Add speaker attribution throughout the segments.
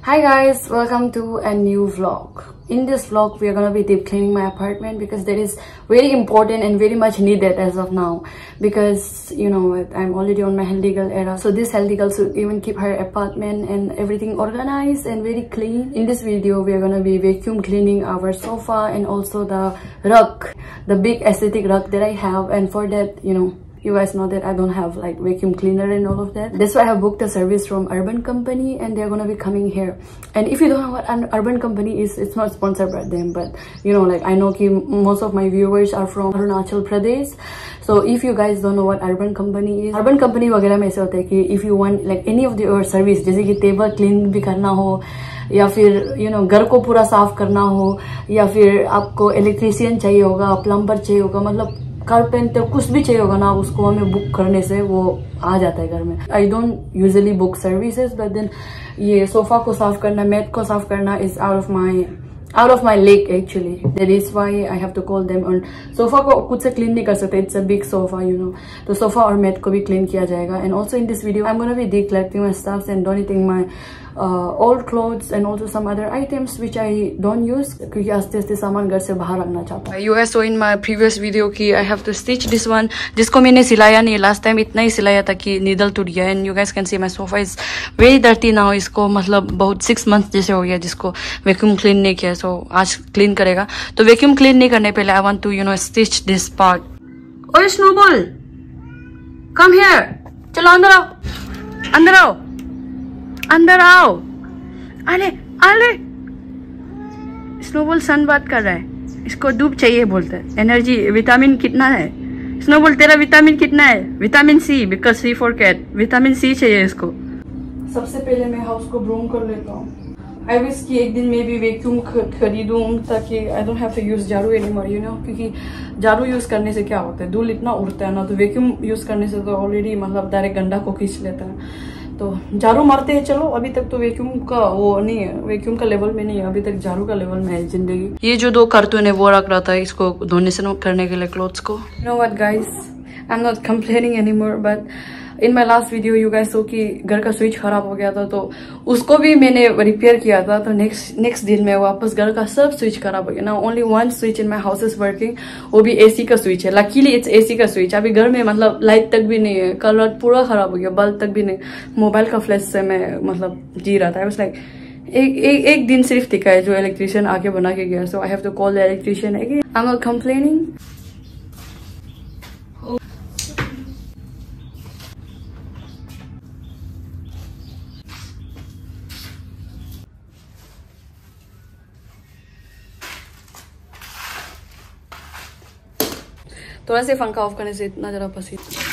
Speaker 1: Hi guys, welcome to a new vlog. In this vlog we are gonna be deep cleaning my apartment because that is very important and very much needed as of now, because you know what, I'm already on my healthy girl era, so this healthy girl should even keep her apartment and everything organized and very clean. In this video we are gonna be vacuum cleaning our sofa and also the rug, the big aesthetic rug that I have, and for that, you guys know that I don't have like vacuum cleaner and all of that. That's why I have booked a service from Urban Company and they're gonna be coming here. And if you don't know what an Urban Company is, it's not sponsored by them, but like I know most of my viewers are from Arunachal Pradesh. So if you guys don't know what Urban Company is, Urban Company वगैरह में ऐसा होता है कि if you want like any of your service, जैसे कि table clean भी करना हो, या फिर घर को पूरा साफ करना हो, या फिर आपको इलेक्ट्रीशियन चाहिए होगा, प्लम्बर चाहिए होगा, मतलब कारपेंटर कुछ भी चाहिए होगा ना, उसको हमें बुक करने से वो आ जाता है घर में. I don't usually book services, but then ये सोफा को साफ करना, मैट को साफ करना is out of my leg actually. That is why I have to call them on. Sofa को खुद से क्लीन नहीं कर सकते, it's a big sofa, तो सोफा और मैट को भी क्लीन किया जाएगा. And also in this video I'm gonna be decluttering my stuffs and donating my old clothes and also some other items which I don't use, क्योंकि आस्ते आस्ते सामान घर से बाहर रखना चाहता हूँ. You guys saw in my previous video कि I have to stitch this one, जिसको मैंने सिलाया नहीं, last time इतना ही सिलाया था कि needle टूट गया. And you guys can see my sofa is very dirty now. इसको मतलब बहुत 6 months जैसे हो गया जिसको वैक्यूम क्लीन नहीं किया. So आज क्लीन करेगा. तो वैक्यूम क्लीन नहीं करने पहले I want to stitch this part. ओए स्नोबॉल, come here, चलो अंदर आओ, अंदर आओ, अंदर आओ. अरे अरे स्नोबॉल सन बात कर रहा है, इसको धूप चाहिए बोलता है. एनर्जी विटामिन कितना है स्नोबॉल, तेरा विटामिन कितना है? Vitamin C, because C for cat, vitamin C चाहिए इसको. सबसे पहले मैं हाउस को ब्रूम कर लेता हूँ. आई विश कि एक दिन मैं भी वैक्यूम खरीदूं ताकि I don't have to use झाड़ू एनीमोर, क्योंकि झाड़ू यूज करने से क्या होता है, धूल इतना उड़ता है ना, तो वैक्यूम यूज करने से तो ऑलरेडी मतलब डायरेक्ट गंदा को खींच लेता है. तो झाड़ू मारते हैं. चलो अभी तक तो वैक्यूम का वो नहीं है, वैक्यूम का लेवल में नहीं है, अभी तक झाड़ू का लेवल में है जिंदगी. ये जो 2 कार्टून है वो रख रहा था इसको डोनेशन करने के लिए क्लोथ्स को. You know what guys, I am not complaining anymore, but in my last video you guys so कि घर का स्विच खराब हो गया था, तो उसको भी मैंने रिपेयर किया था. तो नेक्स्ट दिन में वापस घर का सब स्विच खराब हो गया ना. Only 1 switch in my house is working, वो भी एसी का स्विच है. लकीली इट्स एसी का स्विच. अभी घर में मतलब लाइट तक भी नहीं है, कलर पूरा खराब हो गया, बल्ब तक भी नहीं. मोबाइल का फ्लैश से मैं मतलब जी रहा था. आई वाज लाइक एक दिन सिर्फ टिका है जो इलेक्ट्रिशियन आके बना के गया. So I have to call the electrician again. I am not complaining. थोड़ा से पंखा ऑफ करने से इतना जरा पसीना.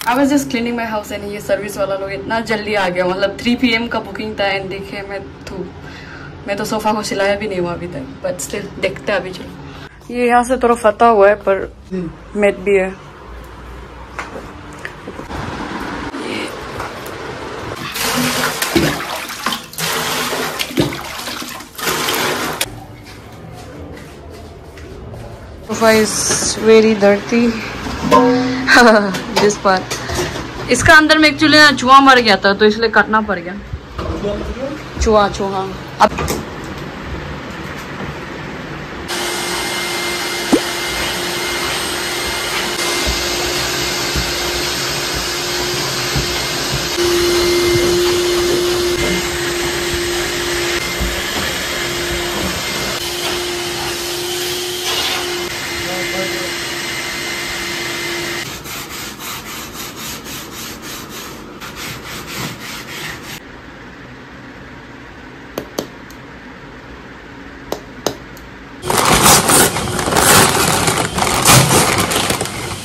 Speaker 1: I was just cleaning my house and ये सर्विस वाला लोग इतना जल्दी आ गया, मतलब 3 PM का बुकिंग था. एंड देखिए मैं तो सोफा को सिलाया भी नहीं हुआ अभी तक, बट स्टिल देखते हैं अभी. चलो ये यहाँ से थोड़ा फटा हुआ है पर मैट भी है. Sofa is very dirty. This part, इसका अंदर में एक्चुअली चूहा मर गया था तो इसलिए काटना पड़ गया. चूहा अब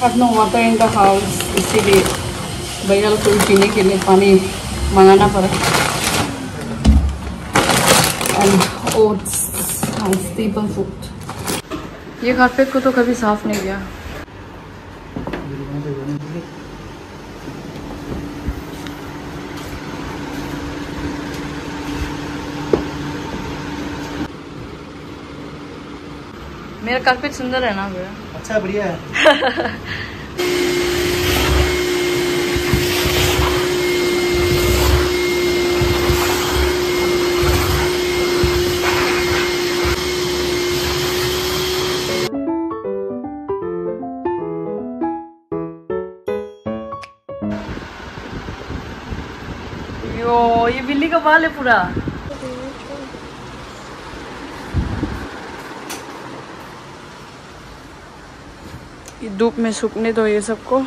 Speaker 1: have no water in the house, इसीलिए भैया को पीने के लिए पानी मंगाना पड़ा. And oats and staple food. ये कारपेट को तो कभी साफ नहीं किया. मेरा कारपेट सुंदर है ना भैया?
Speaker 2: अच्छा बढ़िया है.
Speaker 1: यो ये बिल्ली का बाल है पूरा. धूप में सूखने दो ये सबको.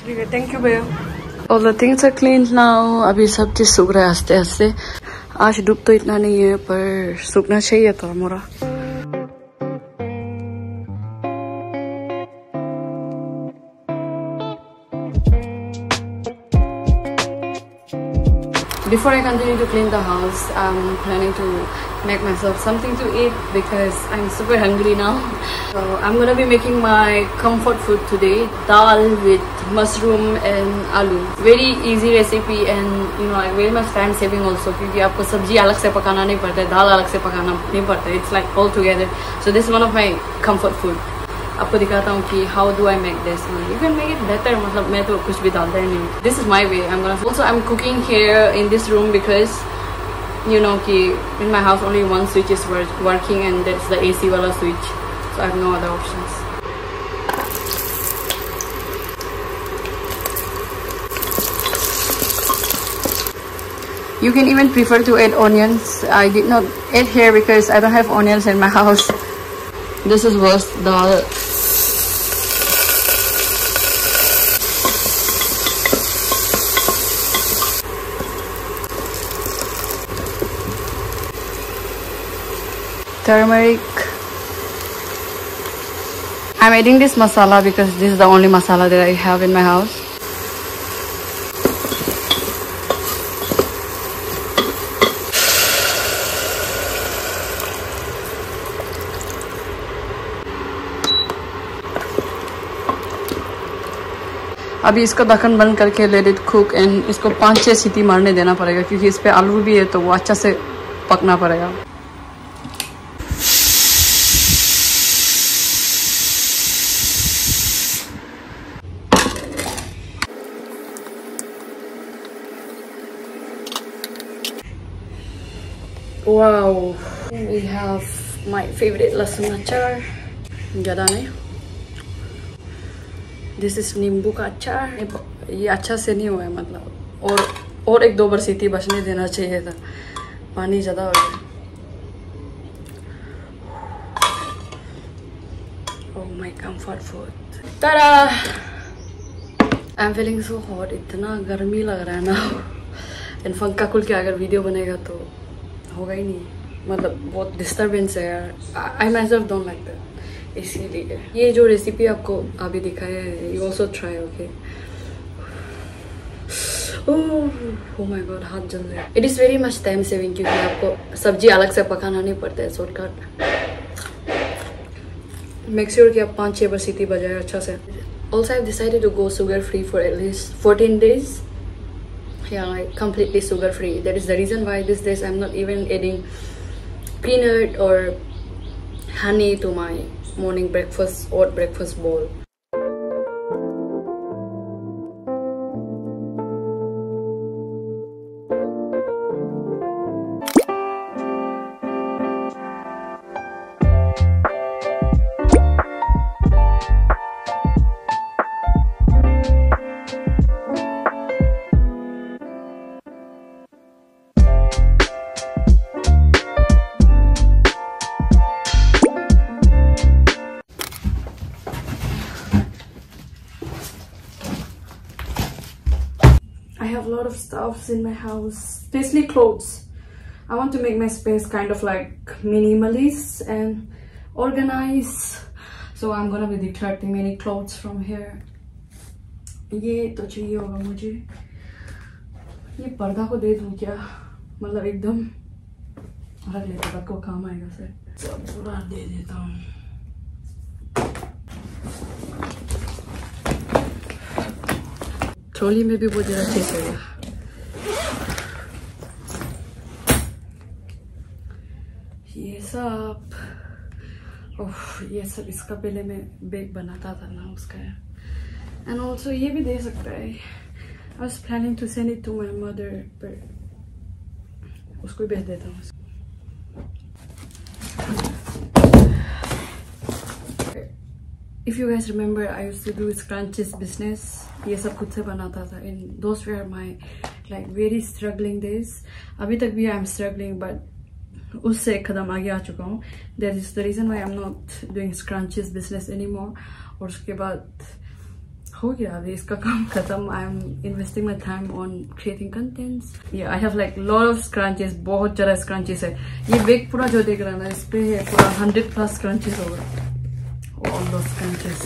Speaker 1: ठीक है, थैंक यू भैया. All the things are clean now. अभी सब चीज सूख रहा है आस्ते आस्ते. आज धूप तो इतना नहीं है पर सूखना चाहिए था मोरा. Before I continue to clean the house, I'm planning to make myself something to eat because I'm super hungry now. So I'm gonna be making my comfort food today, dal with mushroom and aloo. Very easy recipe and you know like very much time saving also क्योंकि आपको सब्जी अलग से पकाना नहीं पड़ता है, दाल अलग से पकाना नहीं पड़ता है. It's like all together. So this is one of my comfort food. आपको दिखाता हूँ कि how do I make this. You can make it better. मतलब मैं तो कुछ भी डालता ही नहीं. This is my way. I'm cooking here in this room because you know कि in my house only one switch is working and that's the AC वाला switch. So I have no other options. You can even prefer to add onions. I did not add here because I don't have onions in my house. This is worst dal. Turmeric. I'm adding this masala because this is the only masala that I have in my house. अभी इसको ढक्कन बंद करके let it cook and इसको 5-6 सीटी मारने देना पड़ेगा क्योंकि इस पे आलू भी है तो वो अच्छा से पकना पड़ेगा. Wow, we have my favorite लहसुन अचार. ज़्यादा नहीं. This is नींबू का अचार. ये अच्छा से नहीं हुआ है मतलब और 1-2 बार सीटी बचने देना चाहिए था. पानी ज़्यादा हो गया. Oh my comfort food. Ta-da! I'm feeling so hot. इतना गर्मी लग रहा है ना. And पंखा खुल के अगर वीडियो बनेगा तो होगा ही नहीं. मतलब बहुत डिस्टर्बेंस है यार. I myself don't like that. इसीलिए ये जो रेसिपी आपको अभी दिखाया है you also try, okay? Oh my god, हाथ जल रहे. It is very much time saving क्योंकि आपको सब्जी अलग से पकाना नहीं पड़ता है. शॉर्टकट. Make sure कि आप 5-6 बार सीटी बजाए अच्छा से. Also I've decided to go sugar free for at least 14 days. Yeah, like completely sugar free. That is the reason why these days I'm not even adding peanut or honey to my morning breakfast or breakfast bowl. I have a lot of stuffs in my house, especially clothes. I want to make my space kind of like minimalist and organized. So I'm gonna be decluttering many clothes from here. ये तो चाहिए होगा मुझे. ये पर्दा को दे दूँ क्या? मतलब एकदम रख लेते हैं, को काम आएगा सर. सब पूरा दे देता हूँ. ट्रॉली में भी बहुत ज़्यादा चेक होगा. ये सब ये सब इसका पहले मैं बैग बनाता था ना उसका. एंड ऑल्सो ये भी दे सकता है. I was planning to send it to my mother, पर उसको भेज देता हूँ. If you guys remember, I used to do scrunchies business. ये सब खुद से बनाता था. And those were my like very struggling days. अभी तक भी I'm struggling, but उससे एक कदम आगे आ चुका हूँ. That is the reason why I'm not doing scrunchies business anymore. और उसके बाद हो गया अभी इसका काम खत्म. I'm investing my time on creating contents. Yeah, I have like lot of scrunchies. बहुत ज़्यादा scrunchies है. ये बैग पूरा जो देख रहा ना, इस पे है पूरा 100+ scrunchies होगा. All those scrunchies.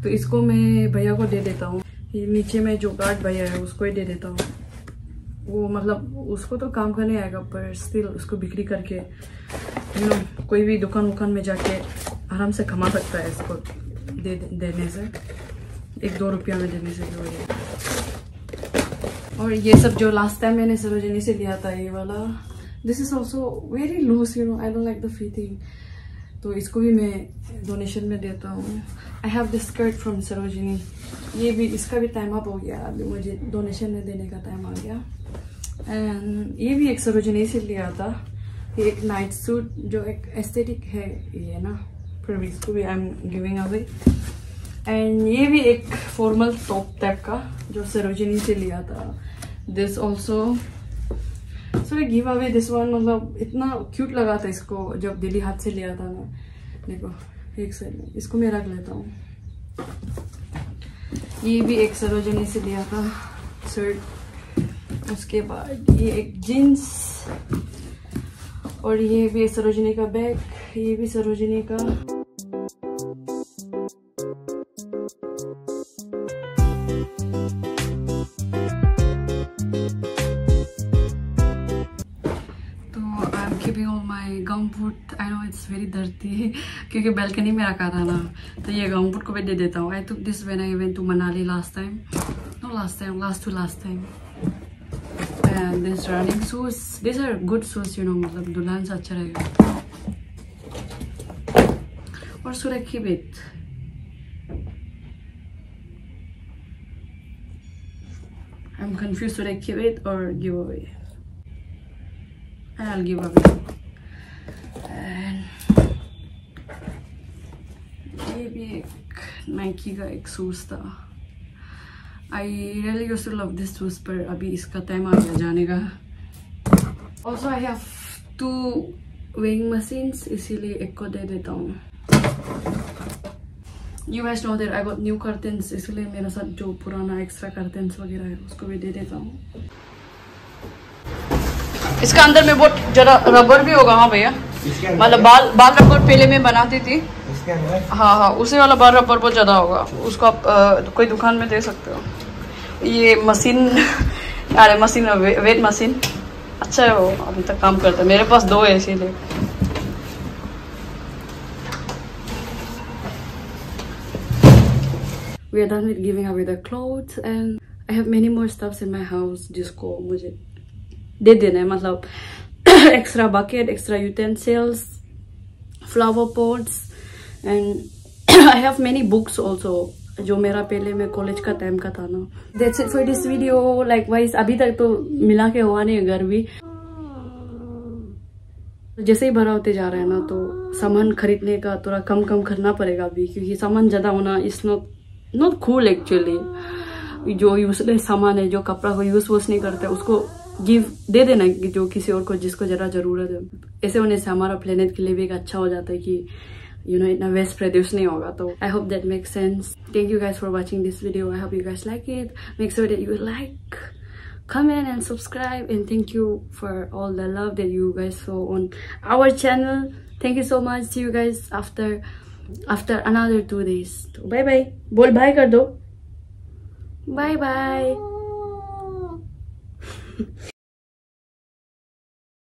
Speaker 1: तो इसको मैं भैया को दे देता हूँ. ये नीचे में जो गार्ड भैया है उसको ही दे देता हूँ. वो मतलब उसको तो काम करने आएगा, पर स्टिल उसको बिक्री करके कोई भी दुकान में जाके आराम से कमा सकता है. इसको देने से 1-2 रुपया में देने से जो है. और ये सब जो लास्ट टाइम मैंने सरोजिनी से लिया था ये वाला, this is also very loose, I don't like the fitting. तो इसको भी मैं डोनेशन में देता हूँ. I have this skirt from Sarojini. ये भी इसका भी टाइम अप हो गया. अभी मुझे डोनेशन में देने का टाइम आ गया. एंड ये भी एक सरोजिनी से लिया था. ये एक नाइट सूट जो एक एस्थेटिक है ये ना, फिर इसको भी I am giving away. And ये भी एक फॉर्मल टॉप टाइप का जो सरोजिनी से लिया था. This also so I give away this one. मतलब इतना क्यूट लगा था इसको जब दिल्ली हाथ से लिया था ना. देखो एक सेकंड, इसको मैं रख लेता हूँ. ये भी एक सरोजिनी से लिया था शर्ट. उसके बाद ये एक जीन्स, और ये भी सरोजिनी का बैग. ये भी सरोजिनी का. keeping all my gumboot. I know it's very dirty क्योंकि balcony में रखा था ना, तो ये gumboot को भी दे देता हूँ. I took this when I went to Manali last time. No, last time. And this running shoes, these are good shoes, मतलब दुल्हन से अच्छा रहेगा. Or should I keep it? I'm confused. Should I keep it or give away? I'll give away. And ये भी एक Nike का एक शूज था. I really used to love this shoes, पर अभी इसका टाइम आ गया जाने का. Also I have 2 weighing machines, इसीलिए एक को दे देता हूँ. You guys know that I got new curtains, इसलिए मेरे साथ जो पुराना एक्स्ट्रा curtains वगैरह है उसको भी दे देता हूँ. इसका अंदर में बहुत जरा रबर भी होगा. हाँ भैया, मतलब बाल रबर पहले मैं बनाती थी. हाँ, उसी वाला बाल रबर बहुत ज्यादा होगा. उसको आप कोई दुकान में दे सकते हो. ये मशीन, अरे मशीन वेट मशीन अच्छा है, वो अभी तक काम करता है. मेरे पास 2 है इसीलिए. We are done with giving away the clothes and I have many more stuffs in my house जिसको मुझे दे देना है. मतलब extra bucket, extra utensils, flower pots, and I have many books also जो मेरा पहले में कॉलेज का टाइम का था ना. That's it for this video. Likewise अभी तक तो मिला के हुआ नहीं घर भी. जैसे ही बड़ा होते जा रहा है ना, तो सामान खरीदने का थोड़ा कम करना पड़ेगा अभी, क्योंकि सामान ज्यादा होना इज नॉट कूल एक्चुअली. जो यूजलेस सामान है, जो कपड़ा को यूज नहीं करता है, उसको दे देना जो किसी और को जिसको जरा जरूरत है. ऐसे होने से हमारा प्लेनेट के लिए भी अच्छा हो जाता है कि इतना वेस्ट प्रोड्यूस नहीं होगा. तो I hope that makes sense. Thank you guys for watching this video. I hope you guys like it. Make sure that you like, comment and subscribe, and thank you for all the love that you guys saw on our channel. Thank you so much. See you guys after after another 2 days. So bye bye. बोल bye कर दो. Bye bye.